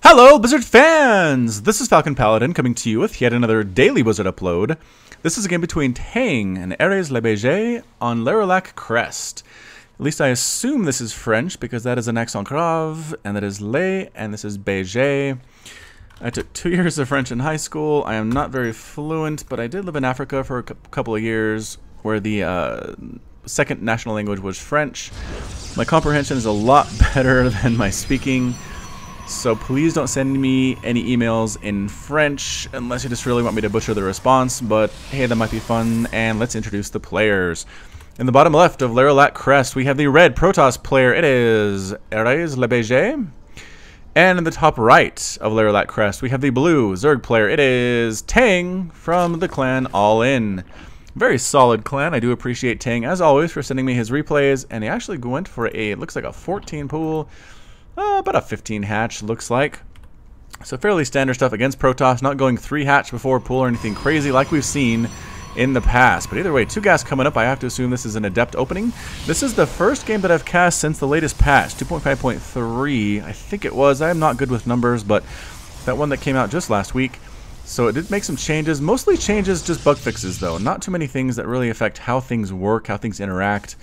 Hello, Blizzard fans! This is Falcon Paladin coming to you with yet another daily Blizzard upload. This is a game between Tang and ArèsLeBG on Lerilak Crest. At least I assume this is French because that is an accent grave, and that is Le, and this is BG. I took 2 years of French in high school. I am not very fluent, but I did live in Africa for a couple of years where the second national language was French. My comprehension is a lot better than my speaking. So please don't send me any emails in French unless you just really want me to butcher the response, but hey, that might be fun, and let's introduce the players. In the bottom left of Lerilak Crest, we have the red Protoss player, it is ArèsLeBG. And in the top right of Lerilak Crest, we have the blue Zerg player, it is Tang from the clan All In. Very solid clan. I do appreciate Tang, as always, for sending me his replays, and he actually went for it looks like a 14 pool. About a 15 hatch, looks like. So fairly standard stuff against Protoss, not going 3 hatch before pool or anything crazy like we've seen in the past. But either way, 2 gas coming up. I have to assume this is an Adept opening. This is the first game that I've cast since the latest patch, 2.5.3, I think it was. I am not good with numbers, but that one that came out just last week. So it did make some changes, mostly changes, just bug fixes though. Not too many things that really affect how things work, how things interact.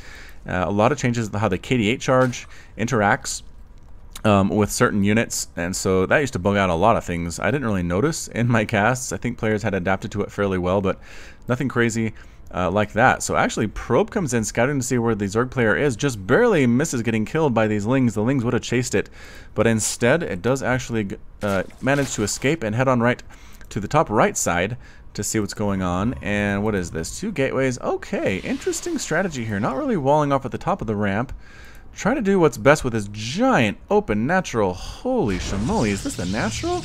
A lot of changes in how the KD8 charge interacts with certain units, and so that used to bug out a lot of things. I didn't really notice in my casts. I think players had adapted to it fairly well, but nothing crazy like that. So actually Probe comes in scouting to see where the Zerg player is, just barely misses getting killed by these Lings. The Lings would have chased it, but instead it does actually manage to escape and head on right to the top right side to see what's going on. And what is this? 2 gateways. Okay, interesting strategy here. Not really walling off at the top of the ramp. Trying to do what's best with this giant open natural. Holy shamoly, is this the natural?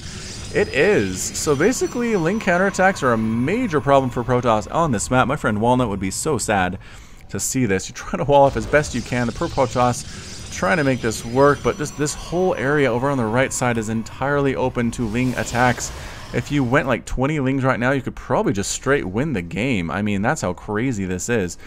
It is. So basically, Ling counterattacks are a major problem for Protoss on this map. My friend Walnut would be so sad to see this. You try to wall off as best you can. The poor Protoss trying to make this work, but just this whole area over on the right side is entirely open to Ling attacks. If you went like 20 Lings right now, you could probably just straight win the game. I mean, that's how crazy this is.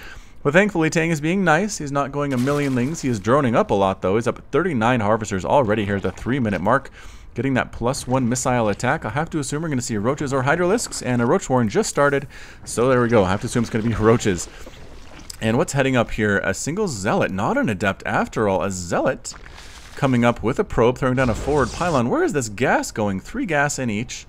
But thankfully, Tang is being nice. He's not going a million Lings. He is droning up a lot, though. He's up at 39 Harvesters already here at the 3-minute mark, getting that +1 missile attack. I have to assume we're going to see Roaches or Hydralisks, and a Roach Warren just started. So there we go. I have to assume it's going to be Roaches. And what's heading up here? A single Zealot, not an Adept after all. A Zealot coming up with a Probe, throwing down a forward pylon. Where is this gas going? 3 gas in each.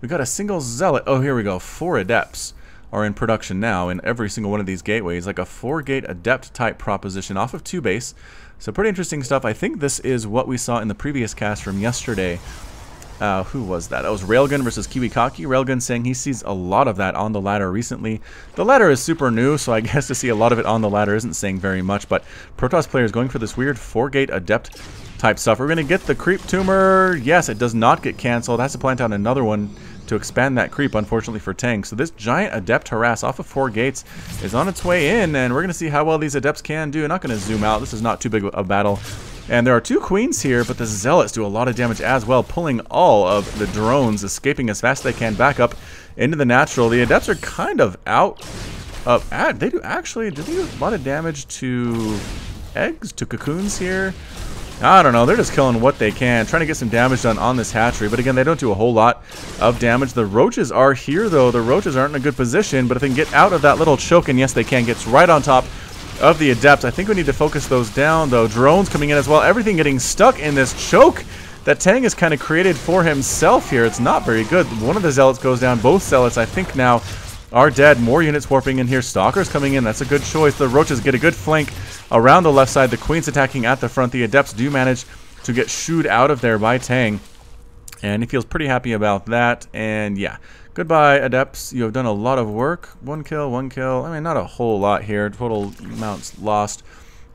We got a single Zealot. Oh, here we go. 4 Adepts are in production now in every single one of these gateways, like a 4-gate Adept type proposition off of 2 base. So pretty interesting stuff. I think this is what we saw in the previous cast from yesterday. Who was that? That was Railgun versus Kiwikaki. Railgun saying he sees a lot of that on the ladder recently. The ladder is super new, so I guess to see a lot of it on the ladder isn't saying very much, but Protoss players going for this weird 4-gate Adept type stuff. We're going to get the Creep Tumor. Yes, it does not get canceled. Has to plant out another one to expand that creep, unfortunately for Tang. So this giant Adept harass off of 4 gates is on its way in, and we're going to see how well these Adepts can do. Not going to zoom out. This is not too big a battle. And there are 2 Queens here, but the Zealots do a lot of damage as well, pulling all of the drones, escaping as fast as they can back up into the natural. The Adepts are kind of out of... They do actually... Do they do a lot of damage to eggs, to cocoons here? I don't know, they're just killing what they can, trying to get some damage done on this hatchery, but again, they don't do a whole lot of damage. The Roaches are here, though. The Roaches aren't in a good position, but if they can get out of that little choke, and yes, they can, gets right on top of the Adepts. I think we need to focus those down, though. Drones coming in as well, everything getting stuck in this choke that Tang has kind of created for himself here. It's not very good. One of the Zealots goes down. Both Zealots, I think, now are dead. More units warping in here. Stalkers coming in. That's a good choice. The Roaches get a good flank around the left side. The Queen's attacking at the front. The Adepts do manage to get shooed out of there by Tang, and he feels pretty happy about that. And yeah, goodbye Adepts. You have done a lot of work. 1 kill, 1 kill. I mean, not a whole lot here. Total amounts lost.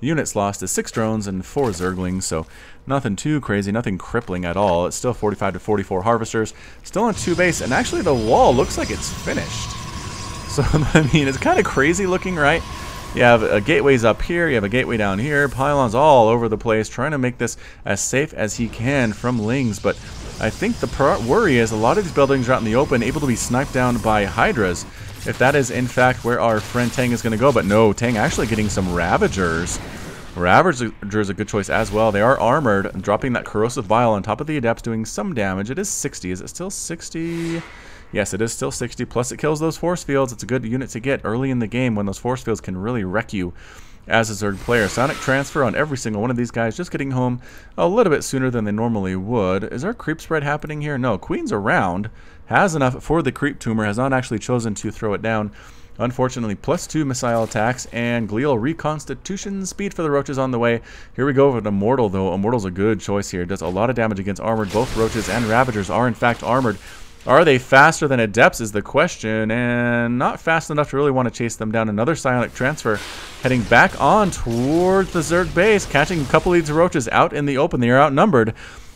Units lost is 6 drones and 4 Zerglings, so nothing too crazy, nothing crippling at all. It's still 45 to 44 Harvesters, still on 2 base, and actually the wall looks like it's finished. So, I mean, it's kind of crazy looking, right? You have gateways up here, you have a gateway down here, pylons all over the place, trying to make this as safe as he can from Lings. But I think the worry is a lot of these buildings are out in the open, able to be sniped down by Hydras, if that is in fact where our friend Tang is going to go. But no, Tang actually getting some Ravagers Ravager is a good choice as well. They are armored, dropping that corrosive bile on top of the adepts, doing some damage. It is 60. Is it still 60? Yes, it is still 60. Plus, it kills those force fields. It's a good unit to get early in the game when those force fields can really wreck you as a Zerg player. Sonic transfer on every single one of these guys, just getting home a little bit sooner than they normally would. Is there creep spread happening here? No, Queen's around. Has enough for the creep tumor. Has not actually chosen to throw it down. Unfortunately, +2 missile attacks and glial reconstitution speed for the roaches on the way. Here we go with Immortal, though. Immortal's a good choice here. Does a lot of damage against armored. Both roaches and ravagers are in fact armored. Are they faster than adepts is the question, and not fast enough to really want to chase them down. Another psionic transfer heading back on towards the Zerg base, catching a couple of these roaches out in the open. They are outnumbered.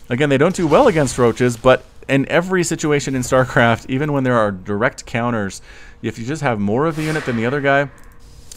Again, they don't do well against roaches, but in every situation in StarCraft, even when there are direct counters, if you just have more of the unit than the other guy,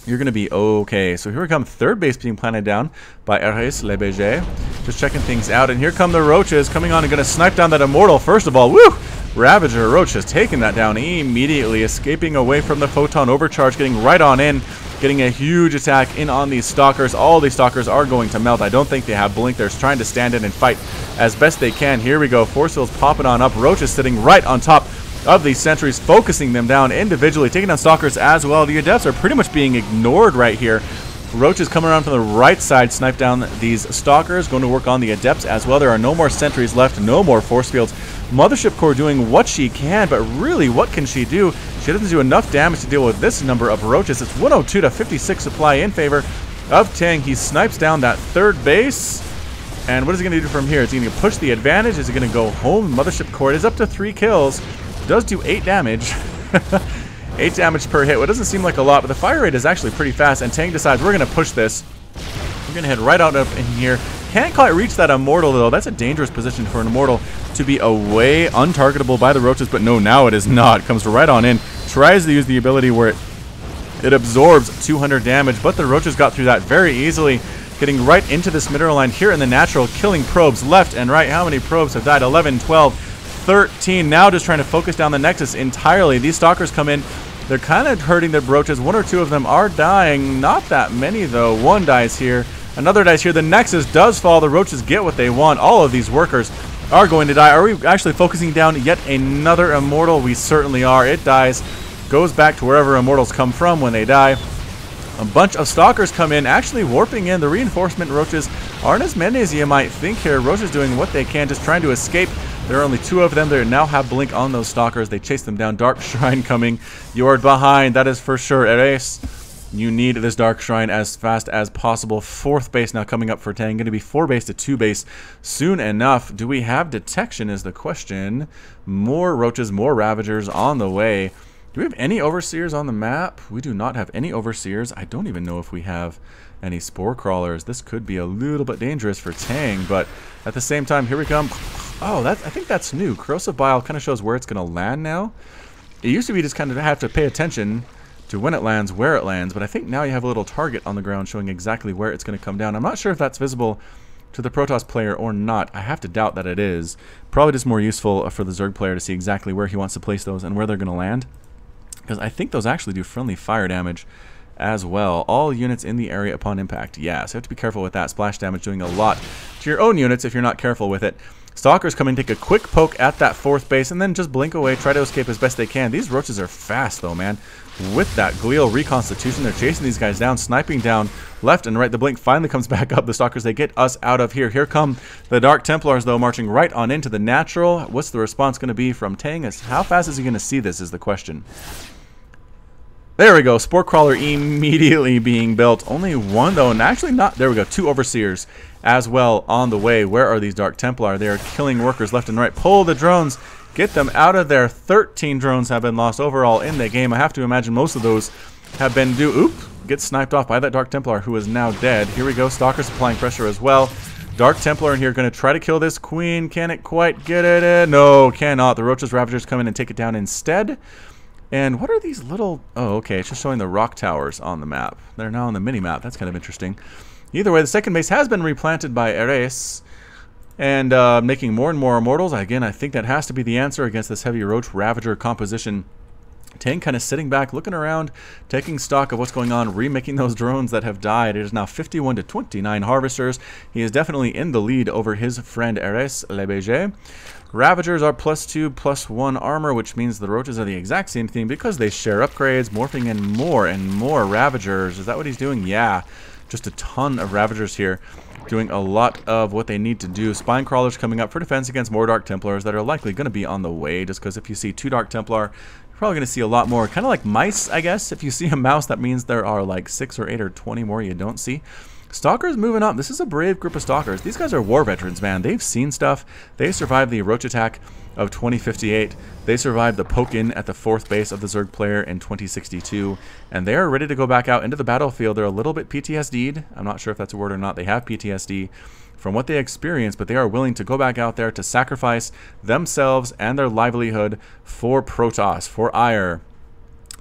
you're going to be okay. So here we come, third base being planted down by ArèsLeBG. Just checking things out, and here come the roaches coming on and going to snipe down that Immortal. First of all, woo! Ravager Roach has taken that down immediately, escaping away from the Photon Overcharge, getting right on in, getting a huge attack in on these Stalkers. All these Stalkers are going to melt. I don't think they have Blink. They're trying to stand in and fight as best they can. Here we go. Force fields popping on up. Roach is sitting right on top of these sentries, focusing them down individually, taking down Stalkers as well. The Adepts are pretty much being ignored right here. Roach is coming around from the right side, snipe down these Stalkers, going to work on the Adepts as well. There are no more sentries left, no more force fields. Mothership Core doing what she can, but really, what can she do? She doesn't do enough damage to deal with this number of roaches. It's 102 to 56 supply in favor of Tang. He snipes down that third base. And what is he going to do from here? Is he going to push the advantage? Is he going to go home? Mothership Core is up to 3 kills. Does do 8 damage. 8 damage per hit. What doesn't seem like a lot, but the fire rate is actually pretty fast. And Tang decides we're going to push this. We're going to head right out up in here. Can't quite reach that Immortal, though. That's a dangerous position for an Immortal to be away, untargetable by the roaches. But no, now it is not. Comes right on in. Tries to use the ability where it absorbs 200 damage, but the roaches got through that very easily, getting right into this mineral line here in the natural, killing probes left and right. How many probes have died? 11, 12, 13. Now just trying to focus down the Nexus entirely. These Stalkers come in. They're kind of hurting the roaches. 1 or 2 of them are dying. Not that many, though. 1 dies here. Another dies here. The Nexus does fall. The roaches get what they want. All of these workers are going to die. Are we actually focusing down yet another Immortal? We certainly are. It dies. Goes back to wherever Immortals come from when they die. A bunch of Stalkers come in, actually warping in. The reinforcement roaches aren't as many as you might think here. Roaches doing what they can, just trying to escape. There are only 2 of them. They now have Blink on those Stalkers. They chase them down. Dark Shrine coming. You're behind. That is for sure. Ares, you need this Dark Shrine as fast as possible. 4th base now coming up for Tang. Going to be 4 base to 2 base soon enough. Do we have detection is the question. More roaches, more Ravagers on the way. Do we have any Overseers on the map? We do not have any Overseers. I don't even know if we have any Spore Crawlers. This could be a little bit dangerous for Tang, but at the same time, here we come. Oh, I think that's new. Corrosive Bile kind of shows where it's going to land now. It used to be just kind of have to pay attention to when it lands, where it lands, but I think now you have a little target on the ground showing exactly where it's going to come down. I'm not sure if that's visible to the Protoss player or not. I have to doubt that it is. Probably just more useful for the Zerg player to see exactly where he wants to place those and where they're going to land, because I think those actually do friendly fire damage as well. All units in the area upon impact. Yeah, so you have to be careful with that. Splash damage doing a lot to your own units if you're not careful with it. Stalkers come in, take a quick poke at that 4th base, and then just blink away, try to escape as best they can. These roaches are fast, though, man. With that glial reconstitution, they're chasing these guys down, sniping down left and right. The blink finally comes back up. The Stalkers, they get us out of here. Here come the Dark Templars, though, marching right on into the natural. What's the response going to be from Tang? How fast is he going to see this is the question. There we go. Spore Crawler immediately being built. Only 1, though, and actually not. There we go. 2 Overseers as well on the way. Where are these Dark Templar? They are killing workers left and right. Pull the drones. Get them out of there. 13 drones have been lost overall in the game. I have to imagine most of those have been get sniped off by that Dark Templar, who is now dead. Here we go. Stalkers applying pressure as well. Dark Templar in here going to try to kill this Queen. Can it quite get it in? No, cannot. The Roaches Ravagers come in and take it down instead. And what are these little... Oh, okay. It's just showing the rock towers on the map. They're now on the mini-map. That's kind of interesting. Either way, the second base has been replanted by Ares. And making more and more Immortals. Again, I think that has to be the answer against this heavy Roach Ravager composition Tang kind of sitting back, looking around, taking stock of what's going on, remaking those drones that have died. It is now 51 to 29 harvesters. He is definitely in the lead over his friend ArèsLeBG. Ravagers are +2, +1 armor, which means the roaches are the exact same thing because they share upgrades, morphing in more and more Ravagers. Is that what he's doing? Yeah, just a ton of Ravagers here, doing a lot of what they need to do. Spine Crawlers coming up for defense against more Dark Templars that are likely going to be on the way, just because if you see 2 Dark Templar, you're probably going to see a lot more. Kind of like mice, I guess. If you see a mouse, that means there are like 6 or 8 or 20 more you don't see. Stalkers moving up. This is a brave group of Stalkers. These guys are war veterans, man. They've seen stuff. They survived the Roach attack of 2058. They survived the poke-in at the 4th base of the Zerg player in 2062. And they are ready to go back out into the battlefield. They're a little bit PTSD'd. I'm not sure if that's a word or not. They have PTSD from what they experienced, but they are willing to go back out there to sacrifice themselves and their livelihood for Protoss, for Ire.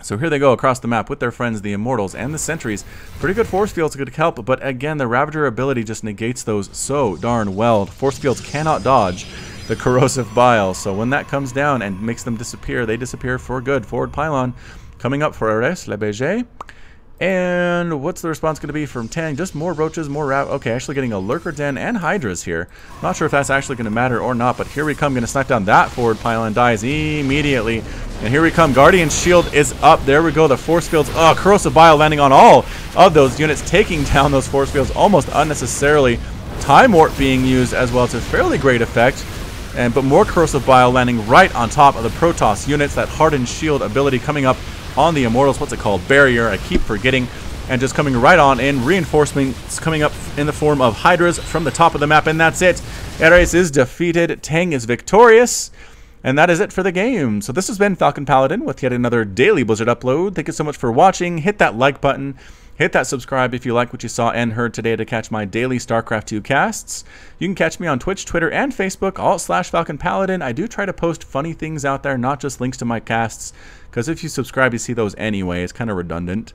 So here they go across the map with their friends, the Immortals and the Sentries. Pretty good force fields could help, but again, the Ravager ability just negates those so darn well. Force fields cannot dodge the corrosive bile, so when that comes down and makes them disappear, they disappear for good. Forward pylon coming up for ArèsLeBG. And what's the response going to be from Tang? Just more roaches, more okay, actually getting a lurker den and hydras here. Not sure if that's actually going to matter or not, but here we come. Going to snipe down that forward pylon. Dies immediately. And here we come. Guardian shield is up. There we go. The force fields. Oh, corrosive bile landing on all of those units, taking down those force fields almost unnecessarily. Time warp being used as well to fairly great effect. But more corrosive bile landing right on top of the Protoss units. That hardened shield ability coming up on the Immortals. What's it called? Barrier. I keep forgetting. And just coming right on in. Reinforcements coming up in the form of Hydras from the top of the map. And that's it. Ares is defeated. Tang is victorious. And that is it for the game. So this has been Falcon Paladin with yet another daily Blizzard upload. Thank you so much for watching. Hit that like button. Hit that subscribe if you like what you saw and heard today to catch my daily StarCraft 2 casts. You can catch me on Twitch, Twitter, and Facebook, /Falcon Paladin. I do try to post funny things out there, not just links to my casts, because if you subscribe, you see those anyway. It's kind of redundant.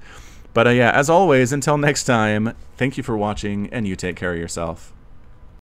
But yeah, as always, until next time, thank you for watching, and you take care of yourself.